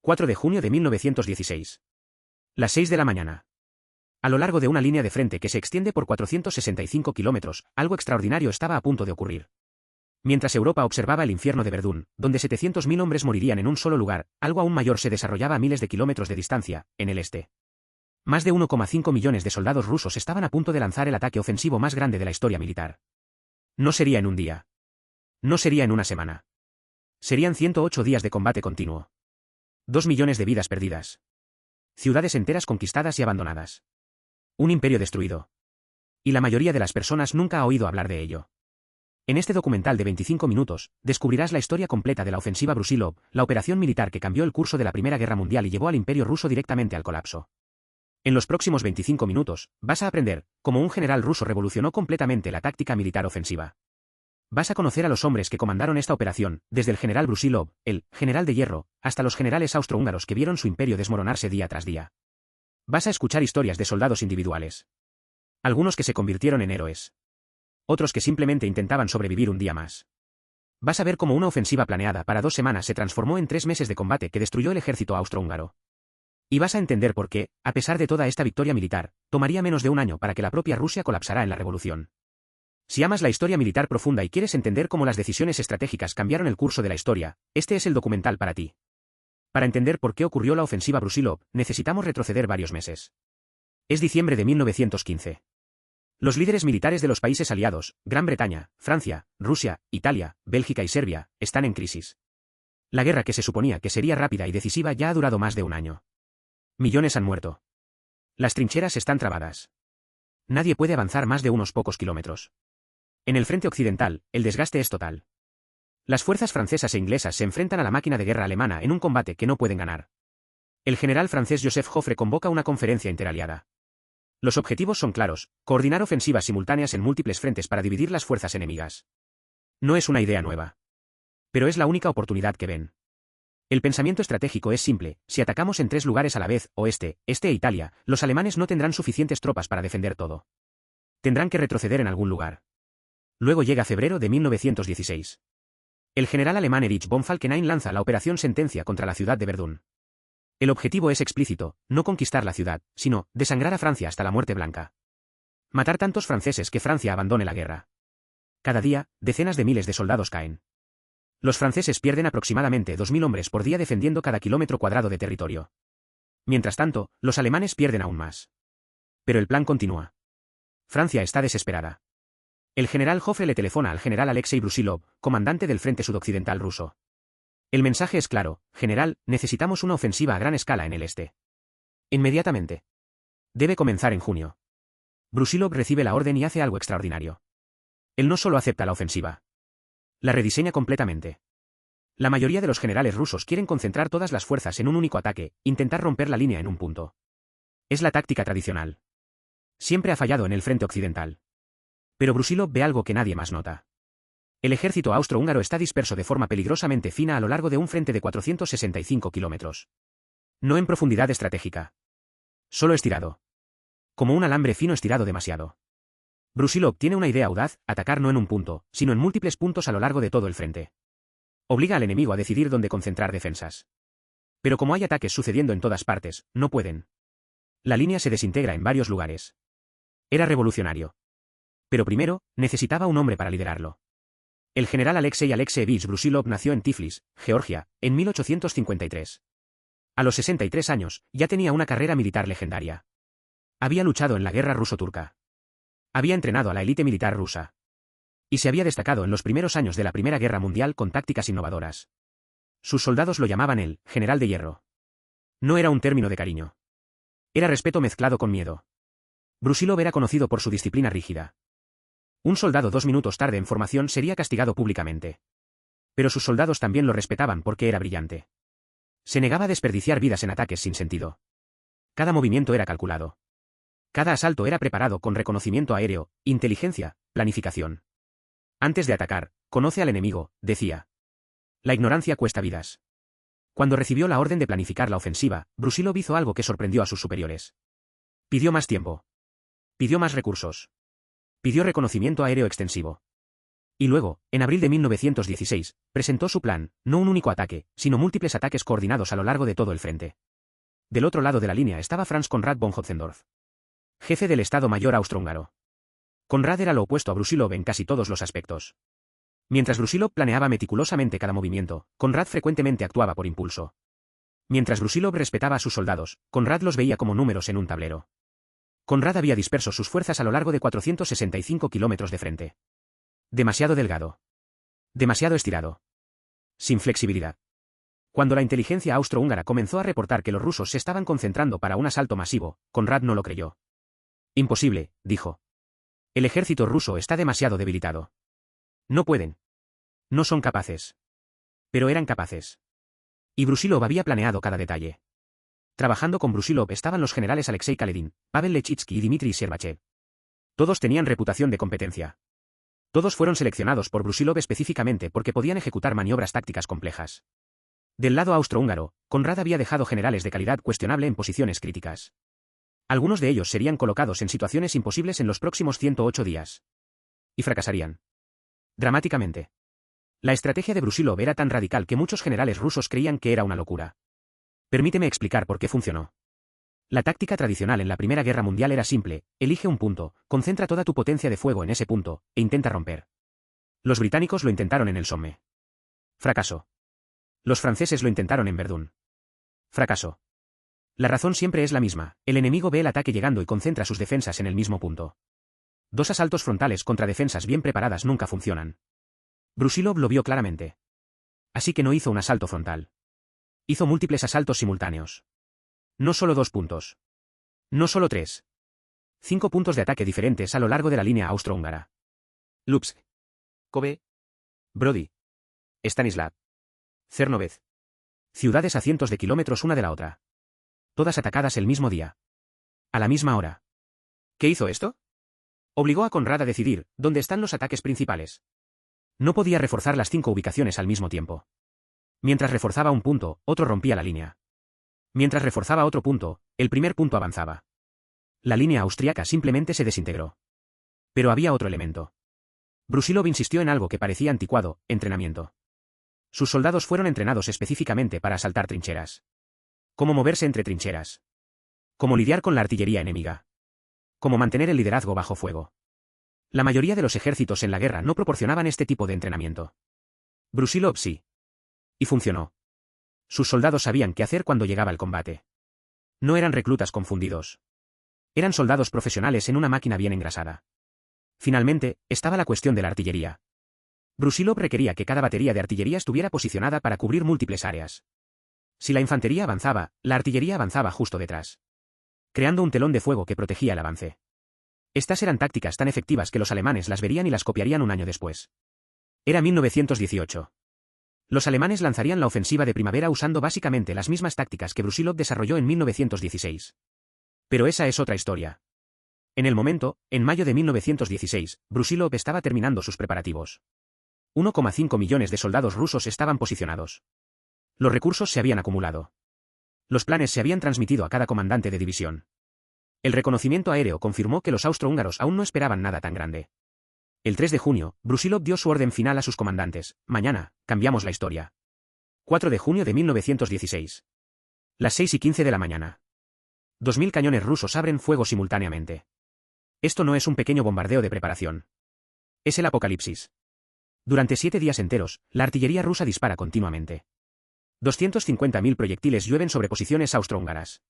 4 de junio de 1916. Las 6 de la mañana. A lo largo de una línea de frente que se extiende por 465 kilómetros, algo extraordinario estaba a punto de ocurrir. Mientras Europa observaba el infierno de Verdún, donde 700.000 hombres morirían en un solo lugar, algo aún mayor se desarrollaba a miles de kilómetros de distancia, en el este. Más de 1,5 millones de soldados rusos estaban a punto de lanzar el ataque ofensivo más grande de la historia militar. No sería en un día. No sería en una semana. Serían 108 días de combate continuo. 2 millones de vidas perdidas. Ciudades enteras conquistadas y abandonadas. Un imperio destruido. Y la mayoría de las personas nunca ha oído hablar de ello. En este documental de 25 minutos, descubrirás la historia completa de la ofensiva Brusilov, la operación militar que cambió el curso de la Primera Guerra Mundial y llevó al imperio ruso directamente al colapso. En los próximos 25 minutos, vas a aprender cómo un general ruso revolucionó completamente la táctica militar ofensiva. Vas a conocer a los hombres que comandaron esta operación, desde el general Brusilov, el general de hierro, hasta los generales austrohúngaros que vieron su imperio desmoronarse día tras día. Vas a escuchar historias de soldados individuales. Algunos que se convirtieron en héroes. Otros que simplemente intentaban sobrevivir un día más. Vas a ver cómo una ofensiva planeada para 2 semanas se transformó en 3 meses de combate que destruyó el ejército austrohúngaro. Y vas a entender por qué, a pesar de toda esta victoria militar, tomaría menos de un año para que la propia Rusia colapsara en la revolución. Si amas la historia militar profunda y quieres entender cómo las decisiones estratégicas cambiaron el curso de la historia, este es el documental para ti. Para entender por qué ocurrió la ofensiva Brusilov, necesitamos retroceder varios meses. Es diciembre de 1915. Los líderes militares de los países aliados, Gran Bretaña, Francia, Rusia, Italia, Bélgica y Serbia, están en crisis. La guerra que se suponía que sería rápida y decisiva ya ha durado más de un año. Millones han muerto. Las trincheras están trabadas. Nadie puede avanzar más de unos pocos kilómetros. En el frente occidental, el desgaste es total. Las fuerzas francesas e inglesas se enfrentan a la máquina de guerra alemana en un combate que no pueden ganar. El general francés Joseph Joffre convoca una conferencia interaliada. Los objetivos son claros: coordinar ofensivas simultáneas en múltiples frentes para dividir las fuerzas enemigas. No es una idea nueva. Pero es la única oportunidad que ven. El pensamiento estratégico es simple: si atacamos en 3 lugares a la vez, oeste, este e Italia, los alemanes no tendrán suficientes tropas para defender todo. Tendrán que retroceder en algún lugar. Luego llega febrero de 1916. El general alemán Erich von Falkenhayn lanza la operación Sentencia contra la ciudad de Verdún. El objetivo es explícito: no conquistar la ciudad, sino desangrar a Francia hasta la muerte blanca. Matar tantos franceses que Francia abandone la guerra. Cada día, decenas de miles de soldados caen. Los franceses pierden aproximadamente 2.000 hombres por día defendiendo cada kilómetro cuadrado de territorio. Mientras tanto, los alemanes pierden aún más. Pero el plan continúa. Francia está desesperada. El general Joffre le telefona al general Alexei Brusilov, comandante del frente sudoccidental ruso. El mensaje es claro: general, necesitamos una ofensiva a gran escala en el este. Inmediatamente. Debe comenzar en junio. Brusilov recibe la orden y hace algo extraordinario. Él no solo acepta la ofensiva. La rediseña completamente. La mayoría de los generales rusos quieren concentrar todas las fuerzas en un único ataque, intentar romper la línea en un punto. Es la táctica tradicional. Siempre ha fallado en el frente occidental. Pero Brusilov ve algo que nadie más nota. El ejército austrohúngaro está disperso de forma peligrosamente fina a lo largo de un frente de 465 kilómetros. No en profundidad estratégica. Solo estirado. Como un alambre fino estirado demasiado. Brusilov tiene una idea audaz: atacar no en un punto, sino en múltiples puntos a lo largo de todo el frente. Obliga al enemigo a decidir dónde concentrar defensas. Pero como hay ataques sucediendo en todas partes, no pueden. La línea se desintegra en varios lugares. Era revolucionario. Pero primero, necesitaba un hombre para liderarlo. El general Alexei Alexeyevich Brusilov nació en Tiflis, Georgia, en 1853. A los 63 años, ya tenía una carrera militar legendaria. Había luchado en la guerra ruso-turca. Había entrenado a la élite militar rusa. Y se había destacado en los primeros años de la Primera Guerra Mundial con tácticas innovadoras. Sus soldados lo llamaban el general de hierro. No era un término de cariño. Era respeto mezclado con miedo. Brusilov era conocido por su disciplina rígida. Un soldado 2 minutos tarde en formación sería castigado públicamente. Pero sus soldados también lo respetaban porque era brillante. Se negaba a desperdiciar vidas en ataques sin sentido. Cada movimiento era calculado. Cada asalto era preparado con reconocimiento aéreo, inteligencia, planificación. Antes de atacar, conoce al enemigo, decía. La ignorancia cuesta vidas. Cuando recibió la orden de planificar la ofensiva, Brusilov hizo algo que sorprendió a sus superiores. Pidió más tiempo. Pidió más recursos. Pidió reconocimiento aéreo extensivo. Y luego, en abril de 1916, presentó su plan, no un único ataque, sino múltiples ataques coordinados a lo largo de todo el frente. Del otro lado de la línea estaba Franz Conrad von Hotzendorf, jefe del Estado Mayor austrohúngaro. Conrad era lo opuesto a Brusilov en casi todos los aspectos. Mientras Brusilov planeaba meticulosamente cada movimiento, Conrad frecuentemente actuaba por impulso. Mientras Brusilov respetaba a sus soldados, Conrad los veía como números en un tablero. Conrad había disperso sus fuerzas a lo largo de 465 kilómetros de frente. Demasiado delgado. Demasiado estirado. Sin flexibilidad. Cuando la inteligencia austrohúngara comenzó a reportar que los rusos se estaban concentrando para un asalto masivo, Conrad no lo creyó. Imposible, dijo. El ejército ruso está demasiado debilitado. No pueden. No son capaces. Pero eran capaces. Y Brusilov había planeado cada detalle. Trabajando con Brusilov estaban los generales Alexei Kaledin, Pavel Lechitsky y Dmitry Sherbachev. Todos tenían reputación de competencia. Todos fueron seleccionados por Brusilov específicamente porque podían ejecutar maniobras tácticas complejas. Del lado austrohúngaro, Conrad había dejado generales de calidad cuestionable en posiciones críticas. Algunos de ellos serían colocados en situaciones imposibles en los próximos 108 días. Y fracasarían. Dramáticamente. La estrategia de Brusilov era tan radical que muchos generales rusos creían que era una locura. Permíteme explicar por qué funcionó. La táctica tradicional en la Primera Guerra Mundial era simple: elige un punto, concentra toda tu potencia de fuego en ese punto, e intenta romper. Los británicos lo intentaron en el Somme. Fracasó. Los franceses lo intentaron en Verdún. Fracasó. La razón siempre es la misma: el enemigo ve el ataque llegando y concentra sus defensas en el mismo punto. Dos asaltos frontales contra defensas bien preparadas nunca funcionan. Brusilov lo vio claramente. Así que no hizo un asalto frontal. Hizo múltiples asaltos simultáneos. No solo 2 puntos. No solo 3. 5 puntos de ataque diferentes a lo largo de la línea austrohúngara. Lupsk, Kobe, Brody, Stanislav, Cernovez. Ciudades a cientos de kilómetros una de la otra. Todas atacadas el mismo día. A la misma hora. ¿Qué hizo esto? Obligó a Conrad a decidir dónde están los ataques principales. No podía reforzar las 5 ubicaciones al mismo tiempo. Mientras reforzaba un punto, otro rompía la línea. Mientras reforzaba otro punto, el primer punto avanzaba. La línea austriaca simplemente se desintegró. Pero había otro elemento. Brusilov insistió en algo que parecía anticuado: entrenamiento. Sus soldados fueron entrenados específicamente para asaltar trincheras. Cómo moverse entre trincheras. Cómo lidiar con la artillería enemiga. Cómo mantener el liderazgo bajo fuego. La mayoría de los ejércitos en la guerra no proporcionaban este tipo de entrenamiento. Brusilov sí. Y funcionó. Sus soldados sabían qué hacer cuando llegaba el combate. No eran reclutas confundidos. Eran soldados profesionales en una máquina bien engrasada. Finalmente, estaba la cuestión de la artillería. Brusilov requería que cada batería de artillería estuviera posicionada para cubrir múltiples áreas. Si la infantería avanzaba, la artillería avanzaba justo detrás, creando un telón de fuego que protegía el avance. Estas eran tácticas tan efectivas que los alemanes las verían y las copiarían un año después. Era 1918. Los alemanes lanzarían la ofensiva de primavera usando básicamente las mismas tácticas que Brusilov desarrolló en 1916. Pero esa es otra historia. En el momento, en mayo de 1916, Brusilov estaba terminando sus preparativos. 1,5 millones de soldados rusos estaban posicionados. Los recursos se habían acumulado. Los planes se habían transmitido a cada comandante de división. El reconocimiento aéreo confirmó que los austrohúngaros aún no esperaban nada tan grande. El 3 de junio, Brusilov dio su orden final a sus comandantes: mañana, cambiamos la historia. 4 de junio de 1916. Las 6:15 de la mañana. 2000 cañones rusos abren fuego simultáneamente. Esto no es un pequeño bombardeo de preparación. Es el apocalipsis. Durante 7 días enteros, la artillería rusa dispara continuamente. 250.000 proyectiles llueven sobre posiciones austrohúngaras.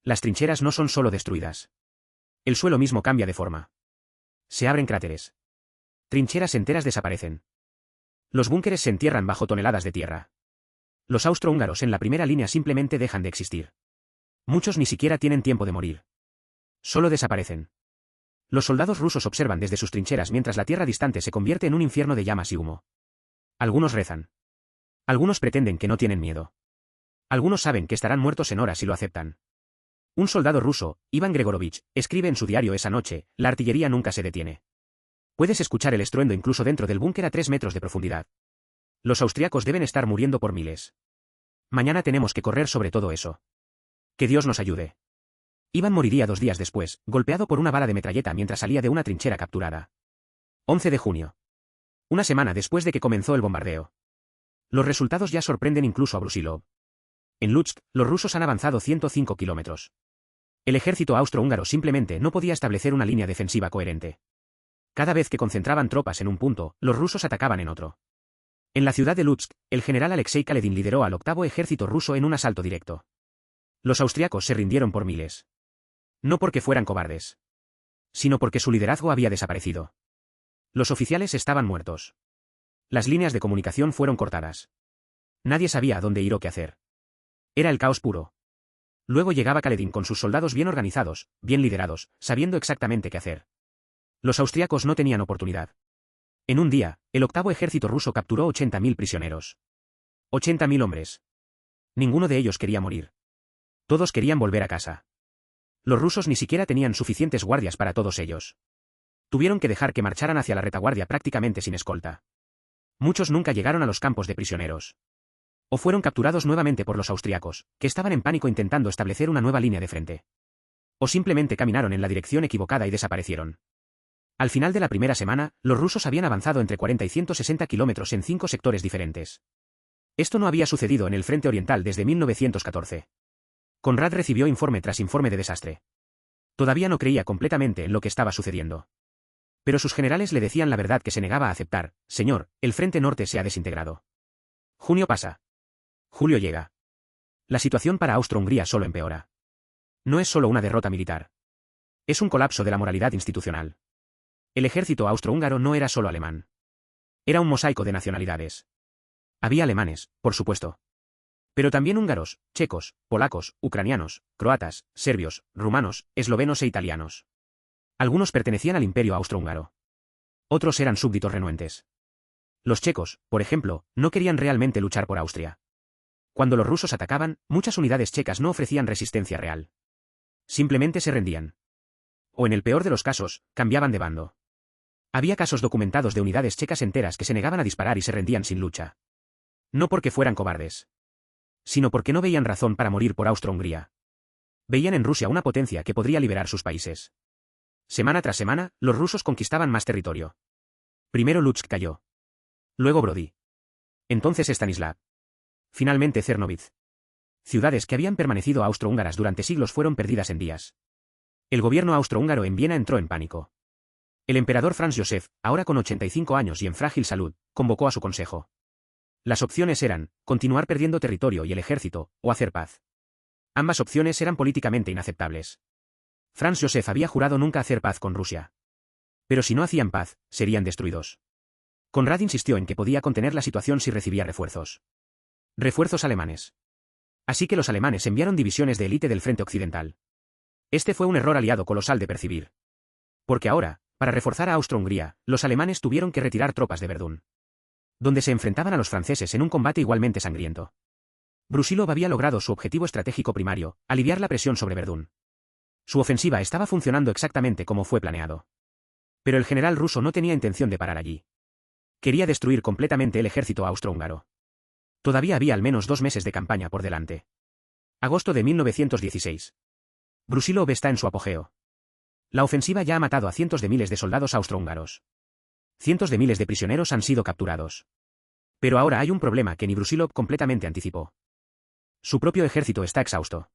Las trincheras no son solo destruidas. El suelo mismo cambia de forma. Se abren cráteres. Trincheras enteras desaparecen. Los búnkeres se entierran bajo toneladas de tierra. Los austrohúngaros en la primera línea simplemente dejan de existir. Muchos ni siquiera tienen tiempo de morir. Solo desaparecen. Los soldados rusos observan desde sus trincheras mientras la tierra distante se convierte en un infierno de llamas y humo. Algunos rezan. Algunos pretenden que no tienen miedo. Algunos saben que estarán muertos en horas si lo aceptan. Un soldado ruso, Iván Gregorovich, escribe en su diario esa noche: la artillería nunca se detiene. Puedes escuchar el estruendo incluso dentro del búnker a 3 metros de profundidad. Los austriacos deben estar muriendo por miles. Mañana tenemos que correr sobre todo eso. Que Dios nos ayude. Iván moriría 2 días después, golpeado por una bala de metralleta mientras salía de una trinchera capturada. 11 de junio. Una semana después de que comenzó el bombardeo. Los resultados ya sorprenden incluso a Brusilov. En Lutsk, los rusos han avanzado 105 kilómetros. El ejército austrohúngaro simplemente no podía establecer una línea defensiva coherente. Cada vez que concentraban tropas en un punto, los rusos atacaban en otro. En la ciudad de Lutsk, el general Alexei Kaledin lideró al octavo ejército ruso en un asalto directo. Los austriacos se rindieron por miles. No porque fueran cobardes, sino porque su liderazgo había desaparecido. Los oficiales estaban muertos. Las líneas de comunicación fueron cortadas. Nadie sabía a dónde ir o qué hacer. Era el caos puro. Luego llegaba Kaledin con sus soldados bien organizados, bien liderados, sabiendo exactamente qué hacer. Los austriacos no tenían oportunidad. En un día, el octavo ejército ruso capturó 80.000 prisioneros. 80.000 hombres. Ninguno de ellos quería morir. Todos querían volver a casa. Los rusos ni siquiera tenían suficientes guardias para todos ellos. Tuvieron que dejar que marcharan hacia la retaguardia prácticamente sin escolta. Muchos nunca llegaron a los campos de prisioneros. O fueron capturados nuevamente por los austriacos, que estaban en pánico intentando establecer una nueva línea de frente. O simplemente caminaron en la dirección equivocada y desaparecieron. Al final de la primera semana, los rusos habían avanzado entre 40 y 160 kilómetros en 5 sectores diferentes. Esto no había sucedido en el frente oriental desde 1914. Conrad recibió informe tras informe de desastre. Todavía no creía completamente en lo que estaba sucediendo. Pero sus generales le decían la verdad que se negaba a aceptar: señor, el frente norte se ha desintegrado. Junio pasa. Julio llega. La situación para Austro-Hungría solo empeora. No es solo una derrota militar. Es un colapso de la moralidad institucional. El ejército austrohúngaro no era solo alemán. Era un mosaico de nacionalidades. Había alemanes, por supuesto. Pero también húngaros, checos, polacos, ucranianos, croatas, serbios, rumanos, eslovenos e italianos. Algunos pertenecían al imperio austrohúngaro. Otros eran súbditos renuentes. Los checos, por ejemplo, no querían realmente luchar por Austria. Cuando los rusos atacaban, muchas unidades checas no ofrecían resistencia real. Simplemente se rendían. O en el peor de los casos, cambiaban de bando. Había casos documentados de unidades checas enteras que se negaban a disparar y se rendían sin lucha. No porque fueran cobardes, sino porque no veían razón para morir por Austro-Hungría. Veían en Rusia una potencia que podría liberar sus países. Semana tras semana, los rusos conquistaban más territorio. Primero Lutsk cayó. Luego Brody. Entonces Stanislav. Finalmente Cernovich. Ciudades que habían permanecido austrohúngaras durante siglos fueron perdidas en días. El gobierno austrohúngaro en Viena entró en pánico. El emperador Franz Josef, ahora con 85 años y en frágil salud, convocó a su consejo. Las opciones eran: continuar perdiendo territorio y el ejército, o hacer paz. Ambas opciones eran políticamente inaceptables. Franz Josef había jurado nunca hacer paz con Rusia. Pero si no hacían paz, serían destruidos. Conrad insistió en que podía contener la situación si recibía refuerzos. Refuerzos alemanes. Así que los alemanes enviaron divisiones de élite del frente occidental. Este fue un error aliado colosal de percibir. Porque ahora, para reforzar a Austro-Hungría, los alemanes tuvieron que retirar tropas de Verdún, donde se enfrentaban a los franceses en un combate igualmente sangriento. Brusilov había logrado su objetivo estratégico primario: aliviar la presión sobre Verdún. Su ofensiva estaba funcionando exactamente como fue planeado. Pero el general ruso no tenía intención de parar allí. Quería destruir completamente el ejército austrohúngaro. Todavía había al menos 2 meses de campaña por delante. Agosto de 1916. Brusilov está en su apogeo. La ofensiva ya ha matado a cientos de miles de soldados austrohúngaros. Cientos de miles de prisioneros han sido capturados. Pero ahora hay un problema que ni Brusilov completamente anticipó. Su propio ejército está exhausto.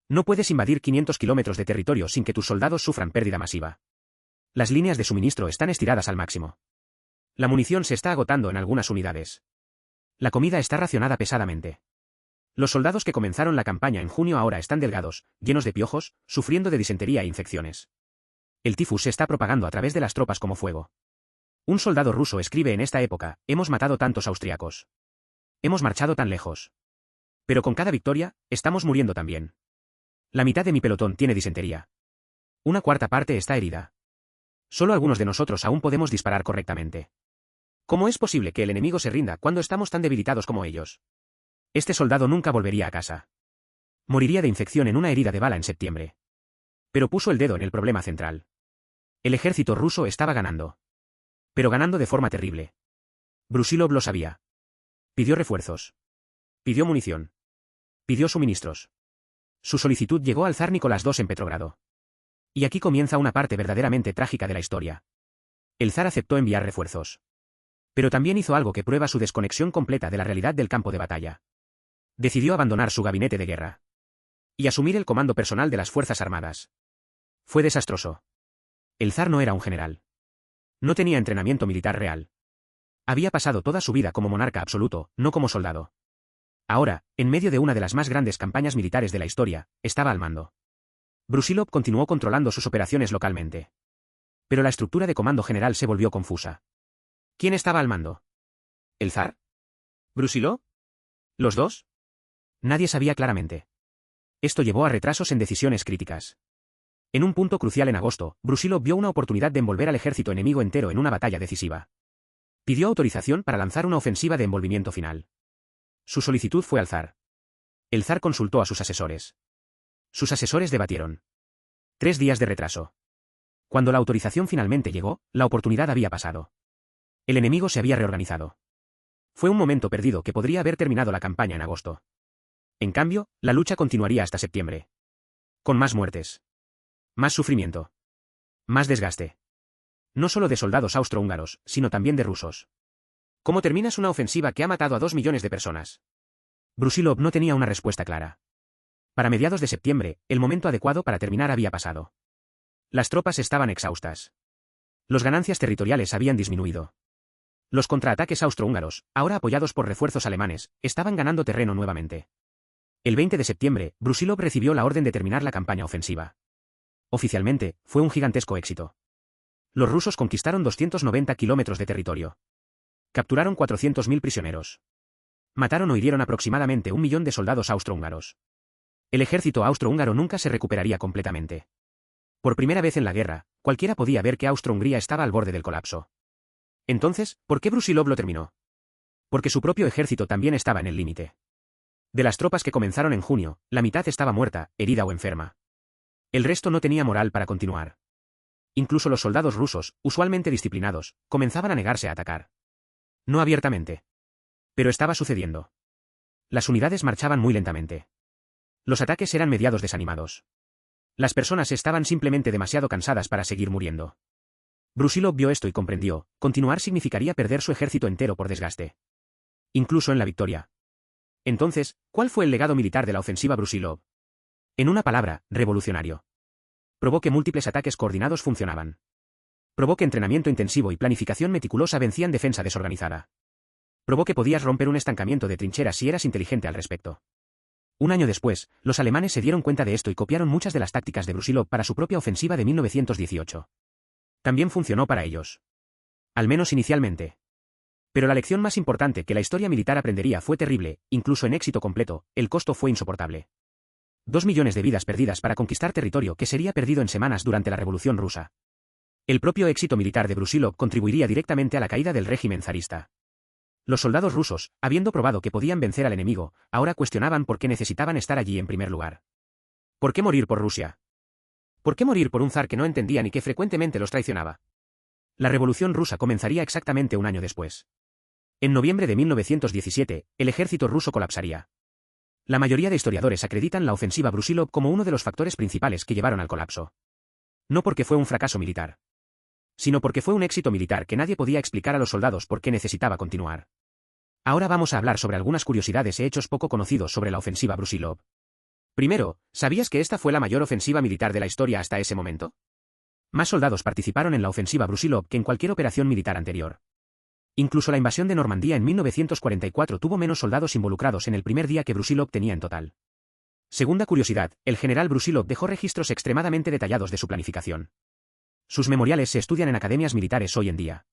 No puedes invadir 500 kilómetros de territorio sin que tus soldados sufran pérdida masiva. Las líneas de suministro están estiradas al máximo. La munición se está agotando en algunas unidades. La comida está racionada pesadamente. Los soldados que comenzaron la campaña en junio ahora están delgados, llenos de piojos, sufriendo de disentería e infecciones. El tifus se está propagando a través de las tropas como fuego. Un soldado ruso escribe en esta época: hemos matado tantos austriacos. Hemos marchado tan lejos. Pero con cada victoria, estamos muriendo también. La mitad de mi pelotón tiene disentería. Una cuarta parte está herida. Solo algunos de nosotros aún podemos disparar correctamente. ¿Cómo es posible que el enemigo se rinda cuando estamos tan debilitados como ellos? Este soldado nunca volvería a casa. Moriría de infección en una herida de bala en septiembre. Pero puso el dedo en el problema central. El ejército ruso estaba ganando. Pero ganando de forma terrible. Brusilov lo sabía. Pidió refuerzos. Pidió munición. Pidió suministros. Su solicitud llegó al zar Nicolás II en Petrogrado. Y aquí comienza una parte verdaderamente trágica de la historia. El zar aceptó enviar refuerzos. Pero también hizo algo que prueba su desconexión completa de la realidad del campo de batalla. Decidió abandonar su gabinete de guerra y asumir el comando personal de las Fuerzas Armadas. Fue desastroso. El zar no era un general. No tenía entrenamiento militar real. Había pasado toda su vida como monarca absoluto, no como soldado. Ahora, en medio de una de las más grandes campañas militares de la historia, estaba al mando. Brusilov continuó controlando sus operaciones localmente. Pero la estructura de comando general se volvió confusa. ¿Quién estaba al mando? ¿El zar? ¿Brusilov? ¿Los dos? Nadie sabía claramente. Esto llevó a retrasos en decisiones críticas. En un punto crucial en agosto, Brusilov vio una oportunidad de envolver al ejército enemigo entero en una batalla decisiva. Pidió autorización para lanzar una ofensiva de envolvimiento final. Su solicitud fue al zar. El zar consultó a sus asesores. Sus asesores debatieron. 3 días de retraso. Cuando la autorización finalmente llegó, la oportunidad había pasado. El enemigo se había reorganizado. Fue un momento perdido que podría haber terminado la campaña en agosto. En cambio, la lucha continuaría hasta septiembre. Con más muertes. Más sufrimiento. Más desgaste. No solo de soldados austrohúngaros, sino también de rusos. ¿Cómo terminas una ofensiva que ha matado a 2 millones de personas? Brusilov no tenía una respuesta clara. Para mediados de septiembre, el momento adecuado para terminar había pasado. Las tropas estaban exhaustas. Las ganancias territoriales habían disminuido. Los contraataques austrohúngaros, ahora apoyados por refuerzos alemanes, estaban ganando terreno nuevamente. El 20 de septiembre, Brusilov recibió la orden de terminar la campaña ofensiva. Oficialmente, fue un gigantesco éxito. Los rusos conquistaron 290 kilómetros de territorio. Capturaron 400.000 prisioneros. Mataron o hirieron aproximadamente 1 millón de soldados austrohúngaros. El ejército austrohúngaro nunca se recuperaría completamente. Por primera vez en la guerra, cualquiera podía ver que Austro-Hungría estaba al borde del colapso. Entonces, ¿por qué Brusilov lo terminó? Porque su propio ejército también estaba en el límite. De las tropas que comenzaron en junio, la mitad estaba muerta, herida o enferma. El resto no tenía moral para continuar. Incluso los soldados rusos, usualmente disciplinados, comenzaban a negarse a atacar. No abiertamente. Pero estaba sucediendo. Las unidades marchaban muy lentamente. Los ataques eran mediados desanimados. Las personas estaban simplemente demasiado cansadas para seguir muriendo. Brusilov vio esto y comprendió, continuar significaría perder su ejército entero por desgaste. Incluso en la victoria. Entonces, ¿cuál fue el legado militar de la ofensiva Brusilov? En una palabra, revolucionario. Probó que múltiples ataques coordinados funcionaban. Probó que entrenamiento intensivo y planificación meticulosa vencían defensa desorganizada. Probó que podías romper un estancamiento de trincheras si eras inteligente al respecto. Un año después, los alemanes se dieron cuenta de esto y copiaron muchas de las tácticas de Brusilov para su propia ofensiva de 1918. También funcionó para ellos. Al menos inicialmente. Pero la lección más importante que la historia militar aprendería fue terrible, incluso en éxito completo, el costo fue insoportable. 2 millones de vidas perdidas para conquistar territorio que sería perdido en semanas durante la Revolución Rusa. El propio éxito militar de Brusilov contribuiría directamente a la caída del régimen zarista. Los soldados rusos, habiendo probado que podían vencer al enemigo, ahora cuestionaban por qué necesitaban estar allí en primer lugar. ¿Por qué morir por Rusia? ¿Por qué morir por un zar que no entendían y que frecuentemente los traicionaba? La Revolución Rusa comenzaría exactamente un año después. En noviembre de 1917, el ejército ruso colapsaría. La mayoría de historiadores acreditan la ofensiva Brusilov como uno de los factores principales que llevaron al colapso. No porque fue un fracaso militar, sino porque fue un éxito militar que nadie podía explicar a los soldados por qué necesitaba continuar. Ahora vamos a hablar sobre algunas curiosidades e hechos poco conocidos sobre la ofensiva Brusilov. Primero, ¿sabías que esta fue la mayor ofensiva militar de la historia hasta ese momento? Más soldados participaron en la ofensiva Brusilov que en cualquier operación militar anterior. Incluso la invasión de Normandía en 1944 tuvo menos soldados involucrados en el primer día que Brusilov tenía en total. Segunda curiosidad, el general Brusilov dejó registros extremadamente detallados de su planificación. Sus memoriales se estudian en academias militares hoy en día.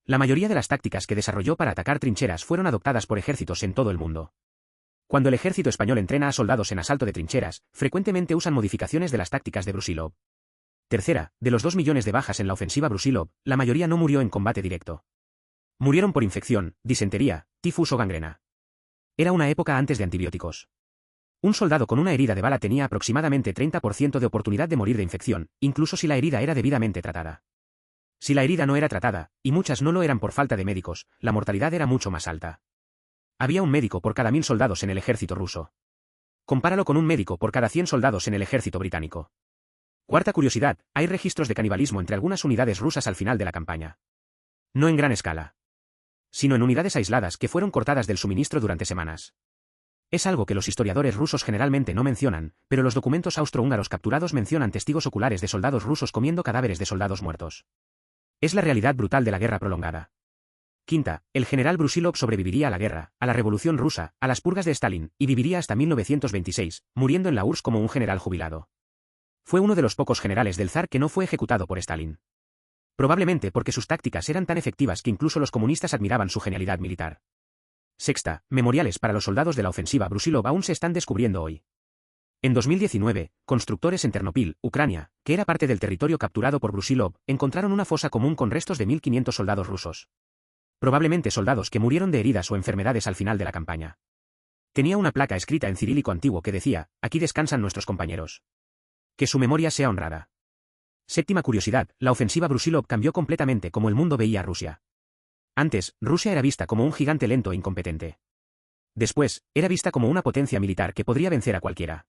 La mayoría de las tácticas que desarrolló para atacar trincheras fueron adoptadas por ejércitos en todo el mundo. Cuando el ejército español entrena a soldados en asalto de trincheras, frecuentemente usan modificaciones de las tácticas de Brusilov. Tercera, de los 2 millones de bajas en la ofensiva Brusilov, la mayoría no murió en combate directo. Murieron por infección, disentería, tifus o gangrena. Era una época antes de antibióticos. Un soldado con una herida de bala tenía aproximadamente 30% de oportunidad de morir de infección, incluso si la herida era debidamente tratada. Si la herida no era tratada, y muchas no lo eran por falta de médicos, la mortalidad era mucho más alta. Había un médico por cada 1000 soldados en el ejército ruso. Compáralo con un médico por cada 100 soldados en el ejército británico. Cuarta curiosidad, hay registros de canibalismo entre algunas unidades rusas al final de la campaña. No en gran escala. sino en unidades aisladas que fueron cortadas del suministro durante semanas. Es algo que los historiadores rusos generalmente no mencionan, pero los documentos austrohúngaros capturados mencionan testigos oculares de soldados rusos comiendo cadáveres de soldados muertos. Es la realidad brutal de la guerra prolongada. Quinta, el general Brusilov sobreviviría a la guerra, a la revolución rusa, a las purgas de Stalin, y viviría hasta 1926, muriendo en la URSS como un general jubilado. Fue uno de los pocos generales del zar que no fue ejecutado por Stalin. Probablemente porque sus tácticas eran tan efectivas que incluso los comunistas admiraban su genialidad militar. Sexta, memoriales para los soldados de la ofensiva Brusilov aún se están descubriendo hoy. En 2019, constructores en Ternopil, Ucrania, que era parte del territorio capturado por Brusilov, encontraron una fosa común con restos de 1.500 soldados rusos. Probablemente soldados que murieron de heridas o enfermedades al final de la campaña. Tenía una placa escrita en cirílico antiguo que decía, aquí descansan nuestros compañeros. Que su memoria sea honrada. Séptima curiosidad, la ofensiva Brusilov cambió completamente cómo el mundo veía a Rusia. Antes, Rusia era vista como un gigante lento e incompetente. Después, era vista como una potencia militar que podría vencer a cualquiera.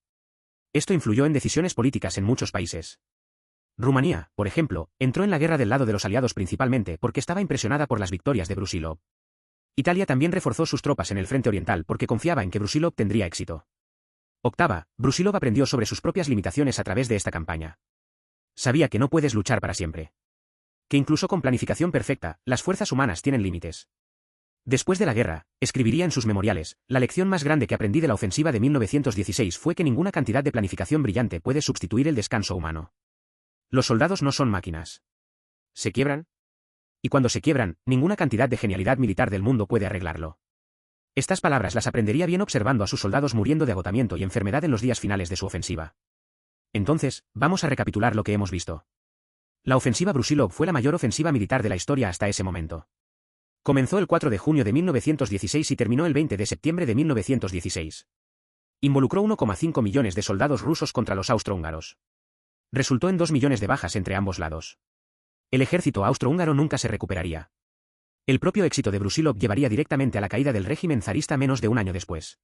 Esto influyó en decisiones políticas en muchos países. Rumanía, por ejemplo, entró en la guerra del lado de los aliados principalmente porque estaba impresionada por las victorias de Brusilov. Italia también reforzó sus tropas en el frente oriental porque confiaba en que Brusilov tendría éxito. Octava, Brusilov aprendió sobre sus propias limitaciones a través de esta campaña. Sabía que no puedes luchar para siempre. Que incluso con planificación perfecta, las fuerzas humanas tienen límites. Después de la guerra, escribiría en sus memoriales, la lección más grande que aprendí de la ofensiva de 1916 fue que ninguna cantidad de planificación brillante puede sustituir el descanso humano. Los soldados no son máquinas. ¿Se quiebran? Y cuando se quiebran, ninguna cantidad de genialidad militar del mundo puede arreglarlo. Estas palabras las aprendería bien observando a sus soldados muriendo de agotamiento y enfermedad en los días finales de su ofensiva. Entonces, vamos a recapitular lo que hemos visto. La ofensiva Brusilov fue la mayor ofensiva militar de la historia hasta ese momento. Comenzó el 4 de junio de 1916 y terminó el 20 de septiembre de 1916. Involucró 1,5 millones de soldados rusos contra los austrohúngaros. Resultó en 2 millones de bajas entre ambos lados. El ejército austrohúngaro nunca se recuperaría. El propio éxito de Brusilov llevaría directamente a la caída del régimen zarista menos de un año después.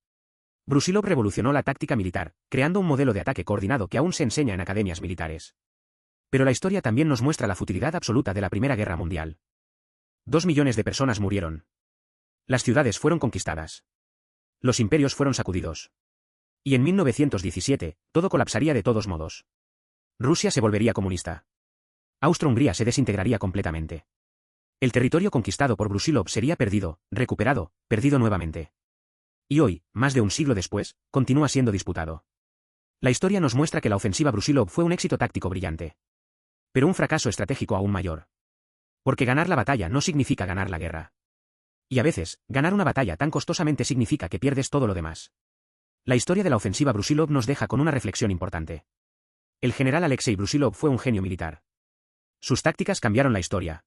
Brusilov revolucionó la táctica militar, creando un modelo de ataque coordinado que aún se enseña en academias militares. Pero la historia también nos muestra la futilidad absoluta de la Primera Guerra Mundial. 2 millones de personas murieron. Las ciudades fueron conquistadas. Los imperios fueron sacudidos. Y en 1917, todo colapsaría de todos modos. Rusia se volvería comunista. Austro-Hungría se desintegraría completamente. El territorio conquistado por Brusilov sería perdido, recuperado, perdido nuevamente. Y hoy, más de un siglo después, continúa siendo disputado. La historia nos muestra que la ofensiva Brusilov fue un éxito táctico brillante. Pero un fracaso estratégico aún mayor. Porque ganar la batalla no significa ganar la guerra. Y a veces, ganar una batalla tan costosamente significa que pierdes todo lo demás. La historia de la ofensiva Brusilov nos deja con una reflexión importante. El general Alexei Brusilov fue un genio militar. Sus tácticas cambiaron la historia.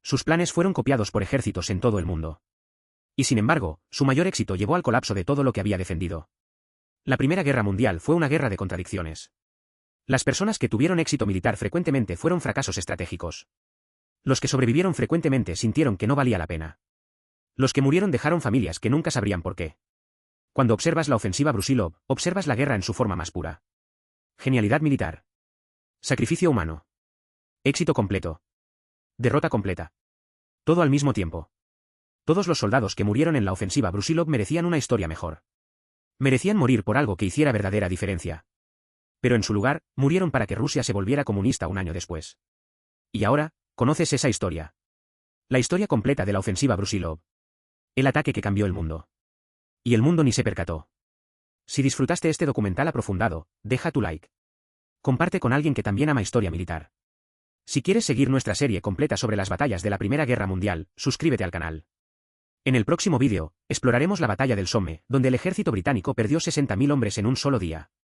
Sus planes fueron copiados por ejércitos en todo el mundo. Y sin embargo, su mayor éxito llevó al colapso de todo lo que había defendido. La Primera Guerra Mundial fue una guerra de contradicciones. Las personas que tuvieron éxito militar frecuentemente fueron fracasos estratégicos. Los que sobrevivieron frecuentemente sintieron que no valía la pena. Los que murieron dejaron familias que nunca sabrían por qué. Cuando observas la ofensiva Brusilov, observas la guerra en su forma más pura. Genialidad militar. Sacrificio humano. Éxito completo. Derrota completa. Todo al mismo tiempo. Todos los soldados que murieron en la ofensiva Brusilov merecían una historia mejor. Merecían morir por algo que hiciera verdadera diferencia. Pero en su lugar, murieron para que Rusia se volviera comunista un año después. Y ahora, conoces esa historia. La historia completa de la ofensiva Brusilov. El ataque que cambió el mundo. Y el mundo ni se percató. Si disfrutaste este documental aprofundado, deja tu like. Comparte con alguien que también ama historia militar. Si quieres seguir nuestra serie completa sobre las batallas de la Primera Guerra Mundial, suscríbete al canal. En el próximo vídeo, exploraremos la batalla del Somme, donde el ejército británico perdió 60.000 hombres en un solo día.